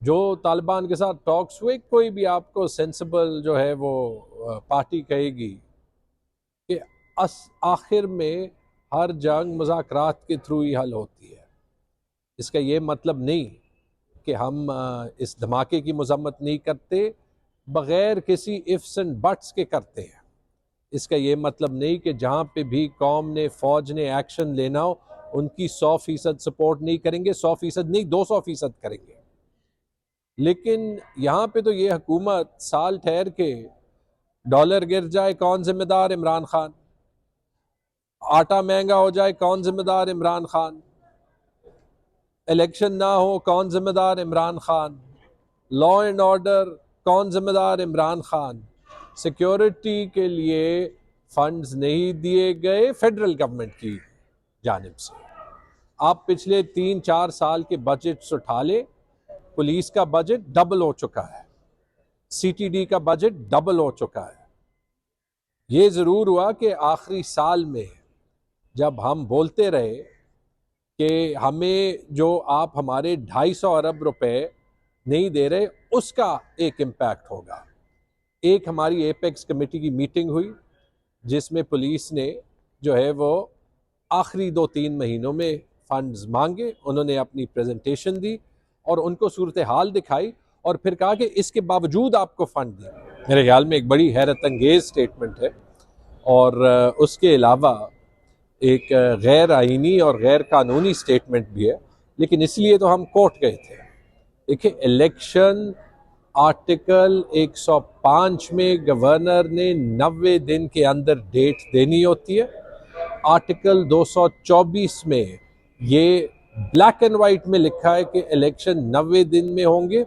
جو طالبان کے ساتھ ٹاکس ہوئے، کوئی بھی آپ کو سینسیبل جو ہے وہ پارٹی کہے گی کہ آخر میں ہر جنگ مذاکرات کے تھرو ہی حل ہوتی ہے۔ اس کا یہ مطلب نہیں کہ ہم اس دھماکے کی مذمت نہیں کرتے، بغیر کسی ifs and buts کے کرتے ہیں۔ اس کا یہ مطلب نہیں کہ جہاں پہ بھی قوم نے، فوج نے ایکشن لینا ہو ان کی 100% سپورٹ نہیں کریں گے، 100% نہیں 200% کریں گے۔ لیکن یہاں پہ تو یہ حکومت سال ٹھہر کے ڈالر گر جائے کون ذمہ دار؟ عمران خان۔ آٹا مہنگا ہو جائے کون ذمہ دار؟ عمران خان۔ الیکشن نہ ہو کون ذمہ دار؟ Imran Khan. Law and order کون ذمہ دار؟ عمران خان۔ سیکیورٹی کے لیے فنڈز نہیں دیے گئے فیڈرل گورنمنٹ کی جانب سے۔ آپ پچھلے 3-4 سال کے بجٹس اٹھا لیں، پولیس کا بجٹ ڈبل ہو چکا ہے، سی ٹی ڈی کا بجٹ ڈبل ہو چکا ہے۔ یہ ضرور ہوا کہ آخری سال میں جب ہم بولتے رہے کہ ہمیں جو آپ ہمارے 250 ارب روپے نہیں دے رہے، اس کا ایک امپیکٹ ہوگا۔ ایک ہماری ایپیکس کمیٹی کی میٹنگ ہوئی جس میں پولیس نے جو ہے وہ آخری 2-3 مہینوں میں فنڈز مانگے، انہوں نے اپنی پریزنٹیشن دی اور ان کو صورتحال دکھائی اور پھر کہا کہ اس کے باوجود آپ کو فنڈ دیں۔ میرے خیال میں ایک بڑی حیرت انگیز سٹیٹمنٹ ہے، اور اس کے علاوہ ایک غیر آئینی اور غیر قانونی سٹیٹمنٹ بھی ہے، لیکن اس لیے تو ہم کورٹ گئے تھے۔ دیکھیں، الیکشن آرٹیکل 105 میں گورنر نے 90 دن کے اندر ڈیٹ دینی ہوتی ہے۔ آرٹیکل 224 میں یہ بلیک اینڈ وائٹ میں لکھا ہے کہ الیکشن 90 دن میں ہوں گے،